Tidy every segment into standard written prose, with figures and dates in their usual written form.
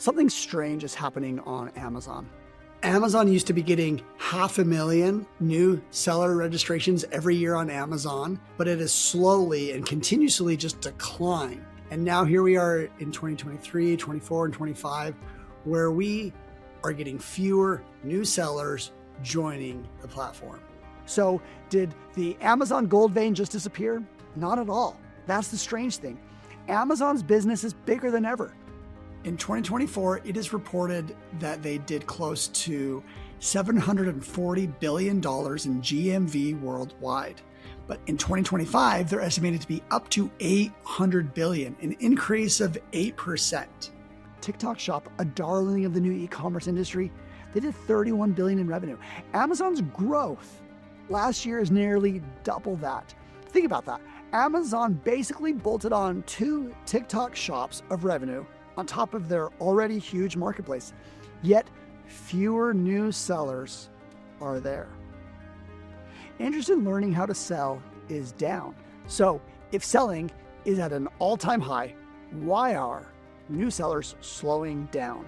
Something strange is happening on Amazon. Amazon used to be getting 500,000 new seller registrations every year on Amazon, but it has slowly and continuously just declined. And now here we are in 2023, 24, and 25, where we are getting fewer new sellers joining the platform. So did the Amazon gold vein just disappear? Not at all. That's the strange thing. Amazon's business is bigger than ever. In 2024, it is reported that they did close to $740 billion in GMV worldwide. But in 2025, they're estimated to be up to $800 billion, an increase of 8%. TikTok Shop, a darling of the new e-commerce industry, they did $31 billion in revenue. Amazon's growth last year is nearly double that. Think about that. Amazon basically bolted on 2 TikTok shops of revenue on top of their already huge marketplace. Yet fewer new sellers are there. Interest in learning how to sell is down. So if selling is at an all-time high, why are new sellers slowing down?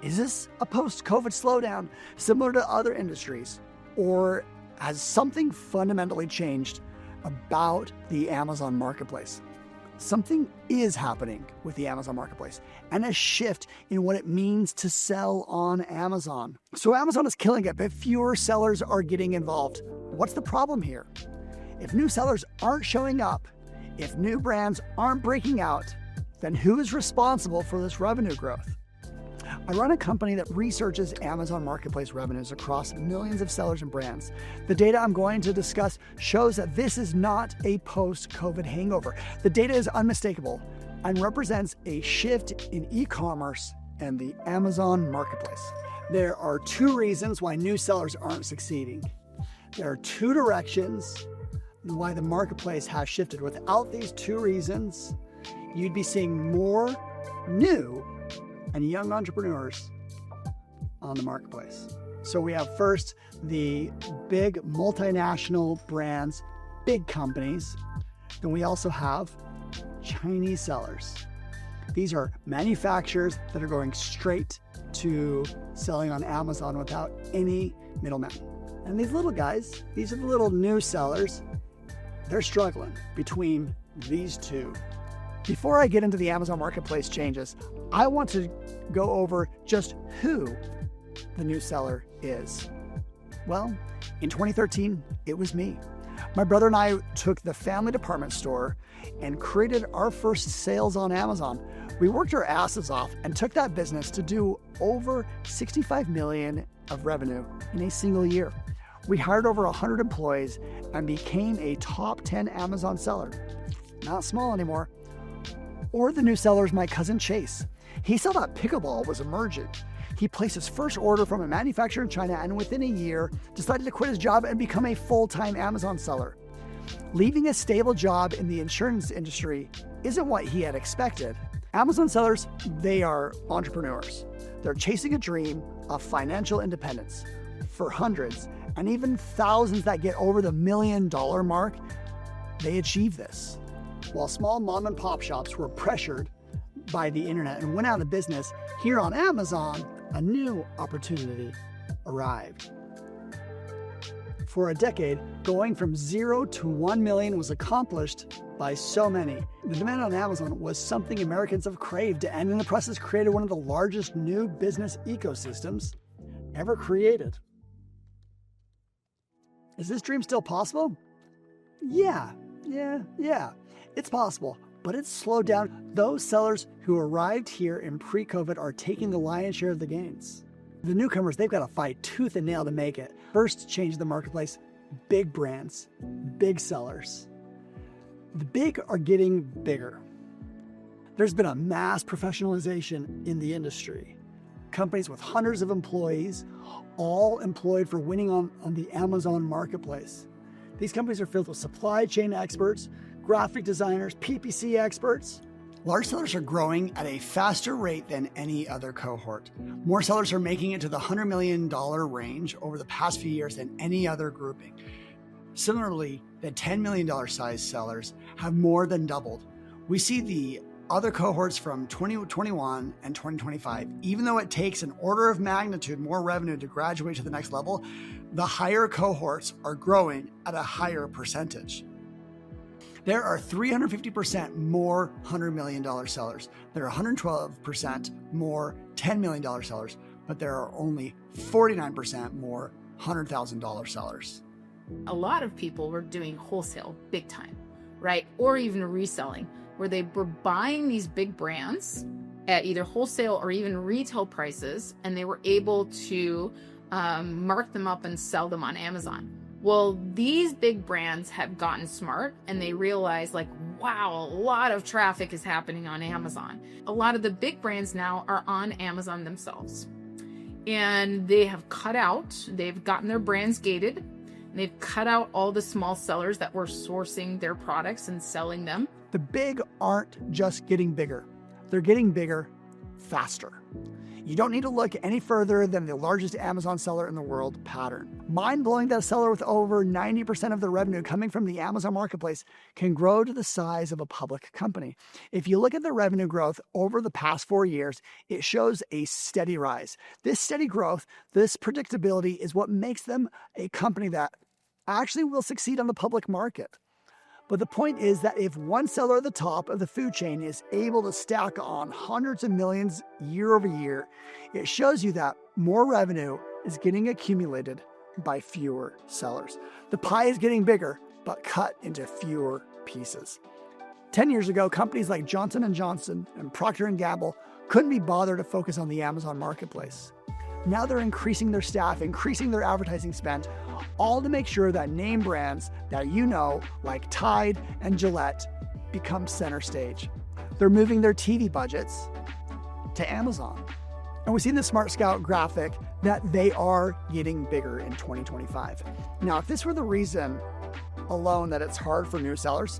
Is this a post-COVID slowdown similar to other industries? Or has something fundamentally changed about the Amazon marketplace? Something is happening with the Amazon marketplace and a shift in what it means to sell on Amazon. So Amazon is killing it, but fewer sellers are getting involved. What's the problem here? If new sellers aren't showing up, if new brands aren't breaking out, then who is responsible for this revenue growth? I run a company that researches Amazon Marketplace revenues across millions of sellers and brands. The data I'm going to discuss shows that this is not a post-COVID hangover. The data is unmistakable and represents a shift in e-commerce and the Amazon Marketplace. There are 2 reasons why new sellers aren't succeeding. There are 2 directions why the marketplace has shifted. Without these 2 reasons, you'd be seeing more new and young entrepreneurs on the marketplace. So we have first the big multinational brands, big companies. Then we also have Chinese sellers. These are manufacturers that are going straight to selling on Amazon without any middlemen. And these little guys, these are the little new sellers, they're struggling between these 2. Before I get into the Amazon Marketplace changes, I want to go over just who the new seller is. Well, in 2013, it was me. My brother and I took the family department store and created our first sales on Amazon. We worked our asses off and took that business to do over $65 million of revenue in a single year. We hired over 100 employees and became a top 10 Amazon seller. Not small anymore. Or the new seller is my cousin Chase. He saw that pickleball was emerging. He placed his first order from a manufacturer in China and within a year decided to quit his job and become a full-time Amazon seller. Leaving a stable job in the insurance industry isn't what he had expected. Amazon sellers, they are entrepreneurs. They're chasing a dream of financial independence. For hundreds and even thousands that get over the $1 million mark, they achieve this. While small mom and pop shops were pressured by the internet and went out of business, here on Amazon, a new opportunity arrived. For a decade, going from 0 to 1 million was accomplished by so many. The demand on Amazon was something Americans have craved, and in the process created one of the largest new business ecosystems ever created. Is this dream still possible? Yeah. It's possible, but it's slowed down. Those sellers who arrived here in pre-COVID are taking the lion's share of the gains. The newcomers, they've got to fight tooth and nail to make it. First to change the marketplace, big brands, big sellers. The big are getting bigger. There's been a mass professionalization in the industry. Companies with hundreds of employees, all employed for winning on the Amazon marketplace. These companies are filled with supply chain experts, graphic designers, PPC experts. Large sellers are growing at a faster rate than any other cohort. More sellers are making it to the $100 million range over the past few years than any other grouping. Similarly, the $10 million size sellers have more than doubled. We see the other cohorts from 2021 and 2025, even though it takes an order of magnitude more revenue to graduate to the next level, the higher cohorts are growing at a higher percentage. There are 350% more $100 million sellers. There are 112% more $10 million sellers, but there are only 49% more $100,000 sellers. A lot of people were doing wholesale big time, right? Or even reselling, where they were buying these big brands at either wholesale or even retail prices, and they were able to mark them up and sell them on Amazon. Well, these big brands have gotten smart and they realize like, wow, a lot of traffic is happening on Amazon. A lot of the big brands now are on Amazon themselves. And they've gotten their brands gated. And they've cut out all the small sellers that were sourcing their products and selling them. The big aren't just getting bigger. They're getting bigger faster. You don't need to look any further than the largest Amazon seller in the world, Pattern. Mind-blowing that a seller with over 90% of the revenue coming from the Amazon marketplace can grow to the size of a public company. If you look at the revenue growth over the past 4 years, it shows a steady rise. This steady growth, this predictability is what makes them a company that actually will succeed on the public market. But the point is that if one seller at the top of the food chain is able to stack on hundreds of millions year over year, it shows you that more revenue is getting accumulated by fewer sellers. The pie is getting bigger, but cut into fewer pieces. 10 years ago, companies like Johnson & Johnson and Procter & Gamble couldn't be bothered to focus on the Amazon marketplace. Now they're increasing their staff, increasing their advertising spend, all to make sure that name brands that you know, like Tide and Gillette, become center stage. They're moving their TV budgets to Amazon. And we see in the Smart Scout graphic that they are getting bigger in 2025. Now, if this were the reason alone that it's hard for new sellers,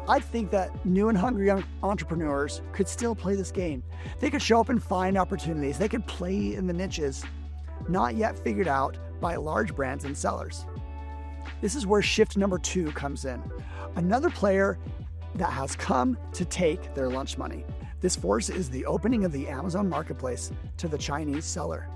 I think that new and hungry young entrepreneurs could still play this game. They could show up and find opportunities. They could play in the niches not yet figured out by large brands and sellers. This is where shift number 2 comes in. Another player that has come to take their lunch money. This force is the opening of the Amazon marketplace to the Chinese seller.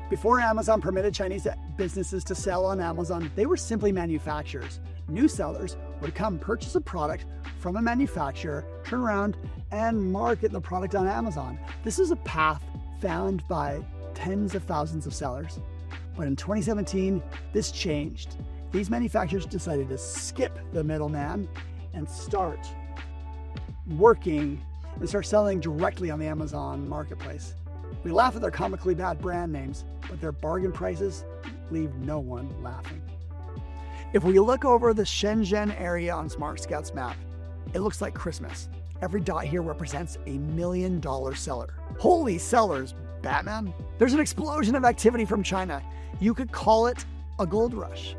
Before Amazon permitted Chinese businesses to sell on Amazon, they were simply manufacturers. New sellers would come purchase a product from a manufacturer, turn around, and market the product on Amazon. This is a path found by tens of thousands of sellers. But in 2017, this changed. These manufacturers decided to skip the middleman and start working and start selling directly on the Amazon marketplace. We laugh at their comically bad brand names, but their bargain prices leave no one laughing. If we look over the Shenzhen area on Smart Scout's map, it looks like Christmas. Every dot here represents $1 million seller. Holy sellers, Batman! There's an explosion of activity from China. You could call it a gold rush.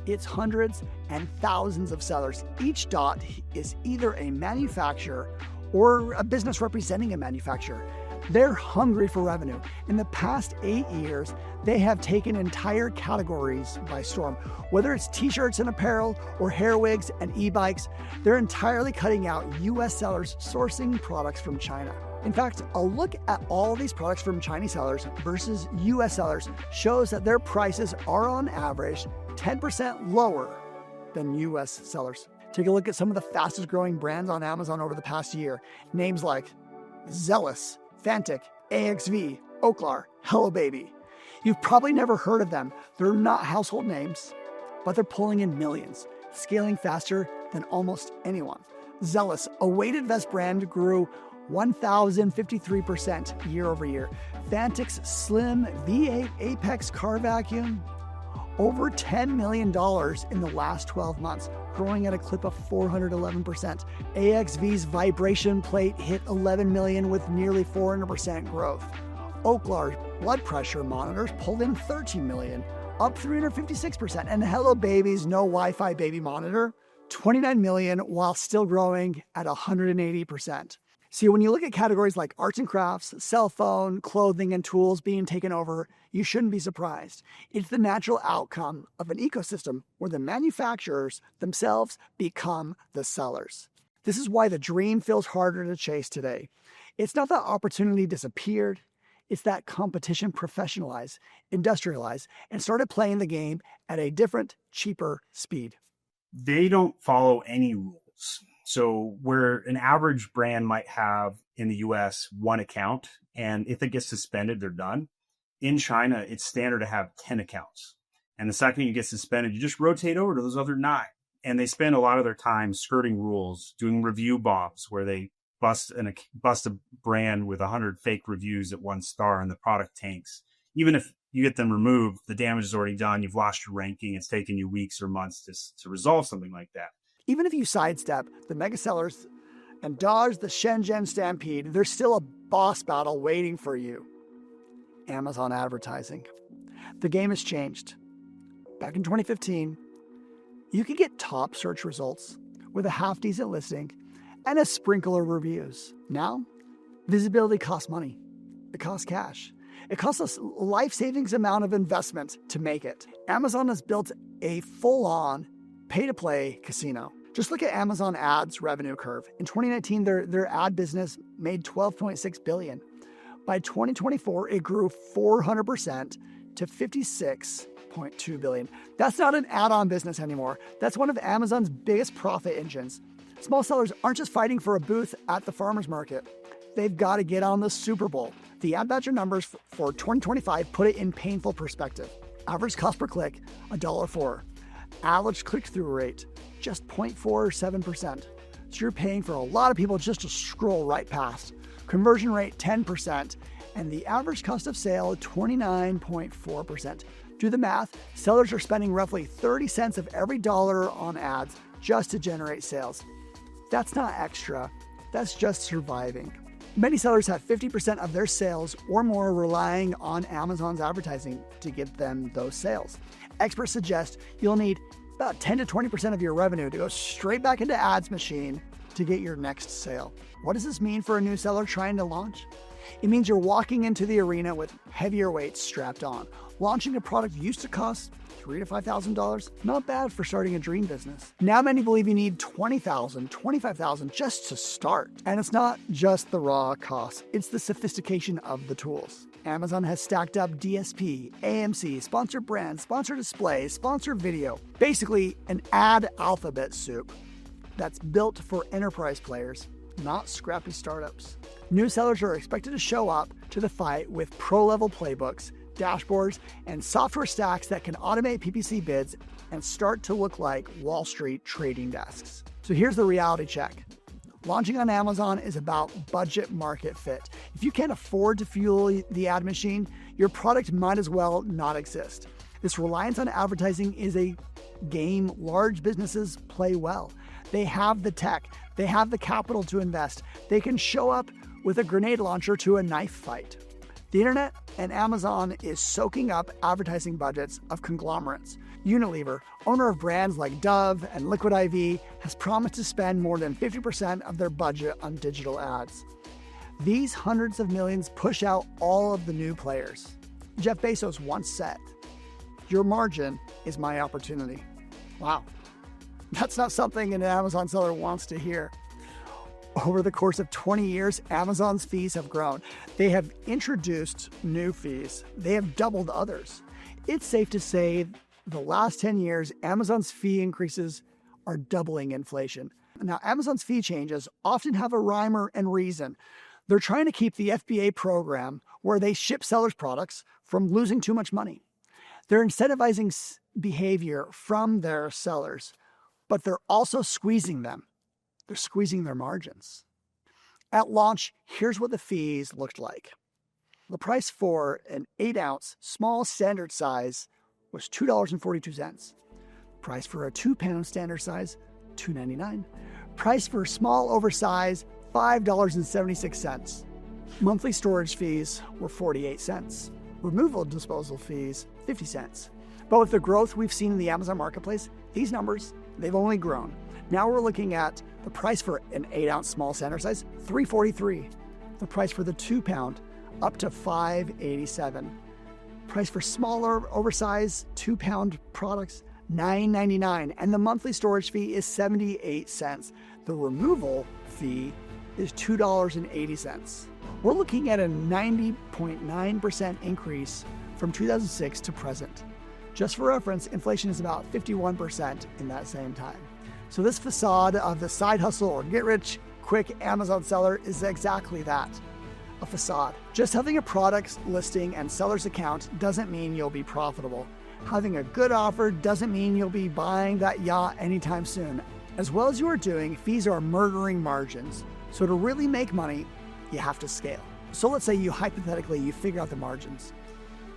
It's hundreds and thousands of sellers. Each dot is either a manufacturer or a business representing a manufacturer. They're hungry for revenue. In the past 8 years, they have taken entire categories by storm. Whether it's t-shirts and apparel or hair wigs and e-bikes, they're entirely cutting out US sellers sourcing products from China. In fact, a look at all these products from Chinese sellers versus US sellers shows that their prices are on average 10% lower than US sellers. Take a look at some of the fastest growing brands on Amazon over the past year. Names like Zealous, Fantic, AXV, Oaklar, Hello Baby. You've probably never heard of them. They're not household names, but they're pulling in millions, scaling faster than almost anyone. Zealous, a weighted vest brand, grew 1,053% year over year. Fantic's Slim V8 Apex car vacuum, over $10 million in the last 12 months, growing at a clip of 411%. AXV's vibration plate hit 11 million with nearly 400% growth. Oaklar's blood pressure monitors pulled in 13 million, up 356%. And Hello Baby's no Wi-Fi baby monitor, 29 million, while still growing at 180%. See, when you look at categories like arts and crafts, cell phone, clothing, and tools being taken over, you shouldn't be surprised. It's the natural outcome of an ecosystem where the manufacturers themselves become the sellers. This is why the dream feels harder to chase today. It's not that opportunity disappeared. It's that competition professionalized, industrialized, and started playing the game at a different, cheaper speed. They don't follow any rules. So where an average brand might have in the US one account, and if it gets suspended, they're done. In China, it's standard to have 10 accounts. And the second you get suspended, you just rotate over to those other 9. And they spend a lot of their time skirting rules, doing review bombs where they bust a brand with 100 fake reviews at 1 star and the product tanks. Even if you get them removed, the damage is already done. You've lost your ranking. It's taken you weeks or months to resolve something like that. Even if you sidestep the mega sellers and dodge the Shenzhen stampede, there's still a boss battle waiting for you. Amazon advertising. The game has changed. Back in 2015, you could get top search results with a half-decent listing and a sprinkle of reviews. Now, visibility costs money. It costs cash. It costs us life-savings amount of investment to make it. Amazon has built a full-on pay-to-play casino. Just look at Amazon Ads revenue curve. In 2019, their ad business made $12.6 billion. By 2024, it grew 400% to $56.2 billion. That's not an add-on business anymore. That's one of Amazon's biggest profit engines. Small sellers aren't just fighting for a booth at the farmer's market. They've got to get on the Super Bowl. The Ad Badger numbers for 2025 put it in painful perspective. Average cost per click, $1.04. Average click-through rate, just 0.47%. So you're paying for a lot of people just to scroll right past. Conversion rate, 10%. And the average cost of sale, 29.4%. Do the math. Sellers are spending roughly 30 cents of every dollar on ads just to generate sales. That's not extra. That's just surviving. Many sellers have 50% of their sales or more relying on Amazon's advertising to get them those sales. Experts suggest you'll need about 10 to 20% of your revenue to go straight back into ads machine to get your next sale. What does this mean for a new seller trying to launch? It means you're walking into the arena with heavier weights strapped on. Launching a product used to cost $3,000 to $5,000, not bad for starting a dream business. Now many believe you need $20,000, $25,000 just to start. And it's not just the raw costs, it's the sophistication of the tools. Amazon has stacked up DSP, AMC, sponsored brands, sponsored display, sponsored video. Basically, an ad alphabet soup that's built for enterprise players, not scrappy startups. New sellers are expected to show up to the fight with pro-level playbooks, dashboards, and software stacks that can automate PPC bids and start to look like Wall Street trading desks. So here's the reality check. Launching on Amazon is about budget market fit. If you can't afford to fuel the ad machine, your product might as well not exist. This reliance on advertising is a game large businesses play well. They have the tech, they have the capital to invest. They can show up with a grenade launcher to a knife fight. The internet and Amazon is soaking up advertising budgets of conglomerates. Unilever, owner of brands like Dove and Liquid IV, has promised to spend more than 50% of their budget on digital ads. These hundreds of millions push out all of the new players. Jeff Bezos once said, "Your margin is my opportunity." Wow, that's not something an Amazon seller wants to hear. Over the course of 20 years, Amazon's fees have grown. They have introduced new fees. They have doubled others. It's safe to say the last 10 years, Amazon's fee increases are doubling inflation. Now, Amazon's fee changes often have a rhyme and reason. They're trying to keep the FBA program, where they ship sellers products, from losing too much money. They're incentivizing behavior from their sellers, but they're also squeezing them. They're squeezing their margins. At launch, here's what the fees looked like. The price for an 8-ounce small standard size was $2.42. Price for a 2-pound standard size, $2.99. Price for small oversize, $5.76. Monthly storage fees were 48 cents. Removal disposal fees, 50 cents. But with the growth we've seen in the Amazon marketplace, these numbers, they've only grown. Now we're looking at the price for an 8-ounce small standard size, $3.43. The price for the 2-pound, up to $5.87. Price for smaller, oversized 2-pound products, $9.99. And the monthly storage fee is 78 cents. The removal fee is $2.80. We're looking at a 90.9% increase from 2006 to present. Just for reference, inflation is about 51% in that same time. So this facade of the side hustle or get rich quick Amazon seller is exactly that, a facade. Just having a product listing and seller's account doesn't mean you'll be profitable. Having a good offer doesn't mean you'll be buying that yacht anytime soon. As well as you are doing, fees are murdering margins. So to really make money, you have to scale. So let's say you figure out the margins.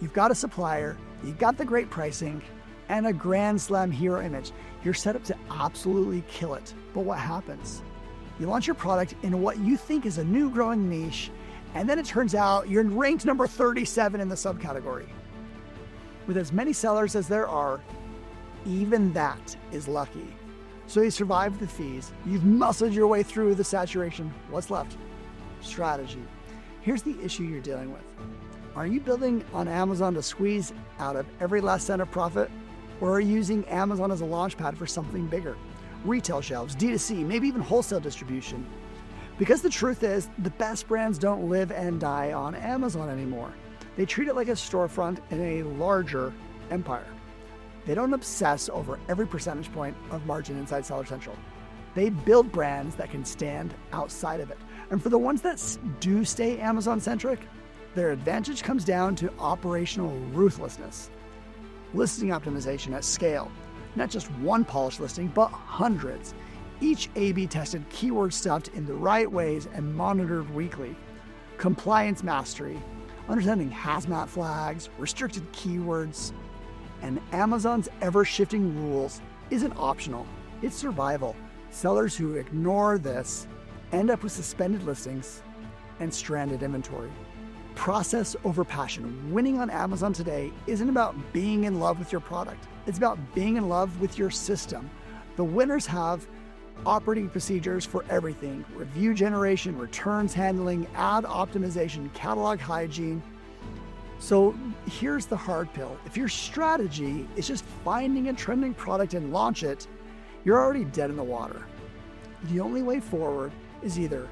You've got a supplier, you've got the great pricing, and a grand slam hero image. You're set up to absolutely kill it. But what happens? You launch your product in what you think is a new growing niche, and then it turns out you're ranked number 37 in the subcategory. With as many sellers as there are, even that is lucky. So you survived the fees, you've muscled your way through the saturation. What's left? Strategy. Here's the issue you're dealing with. Are you building on Amazon to squeeze out of every last cent of profit? Or are you using Amazon as a launchpad for something bigger? Retail shelves, D2C, maybe even wholesale distribution. Because the truth is, the best brands don't live and die on Amazon anymore. They treat it like a storefront in a larger empire. They don't obsess over every percentage point of margin inside Seller Central. They build brands that can stand outside of it. And for the ones that do stay Amazon-centric, their advantage comes down to operational ruthlessness. Listing optimization at scale. Not just one polished listing, but hundreds. Each A/B tested, keyword stuffed in the right ways and monitored weekly. Compliance mastery. Understanding hazmat flags, restricted keywords. And Amazon's ever-shifting rules isn't optional. It's survival. Sellers who ignore this end up with suspended listings and stranded inventory. Process over passion. Winning on Amazon today isn't about being in love with your product. It's about being in love with your system. The winners have operating procedures for everything: review generation, returns handling, ad optimization, catalog hygiene. So here's the hard pill. If your strategy is just finding a trending product and launch it, you're already dead in the water. The only way forward is either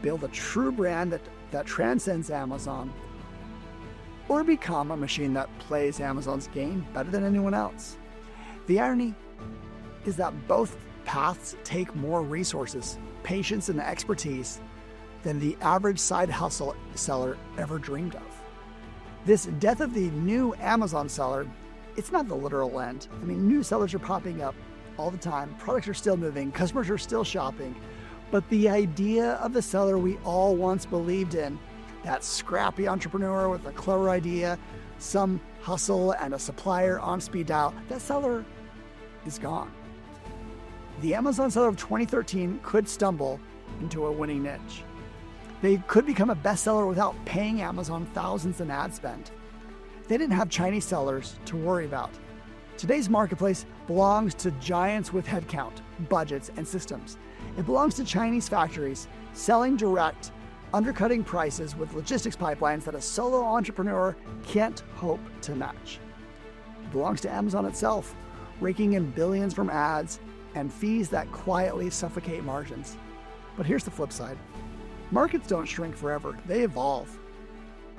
build a true brand that transcends Amazon, or become a machine that plays Amazon's game better than anyone else. The irony is that both paths take more resources, patience, and expertise than the average side hustle seller ever dreamed of. This death of the new Amazon seller, it's not the literal end. I mean, new sellers are popping up all the time. Products are still moving. Customers are still shopping. But the idea of the seller we all once believed in, that scrappy entrepreneur with a clever idea, some hustle, and a supplier on speed dial, that seller is gone. The Amazon seller of 2013 could stumble into a winning niche. They could become a bestseller without paying Amazon thousands in ad spend. They didn't have Chinese sellers to worry about. Today's marketplace belongs to giants with headcount, budgets, and systems. It belongs to Chinese factories selling direct, undercutting prices with logistics pipelines that a solo entrepreneur can't hope to match. It belongs to Amazon itself, raking in billions from ads and fees that quietly suffocate margins. But here's the flip side. Markets don't shrink forever, they evolve.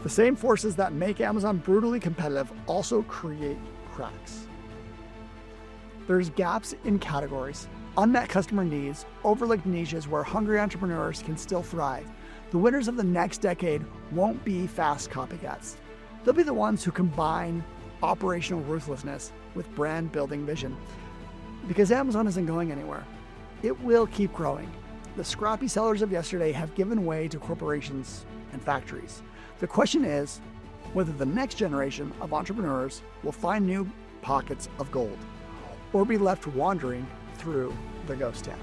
The same forces that make Amazon brutally competitive also create cracks. There's gaps in categories, unmet customer needs, overlooked niches where hungry entrepreneurs can still thrive. The winners of the next decade won't be fast copycats. They'll be the ones who combine operational ruthlessness with brand building vision. Because Amazon isn't going anywhere. It will keep growing. The scrappy sellers of yesterday have given way to corporations and factories. The question is whether the next generation of entrepreneurs will find new pockets of gold or be left wandering through the ghost town.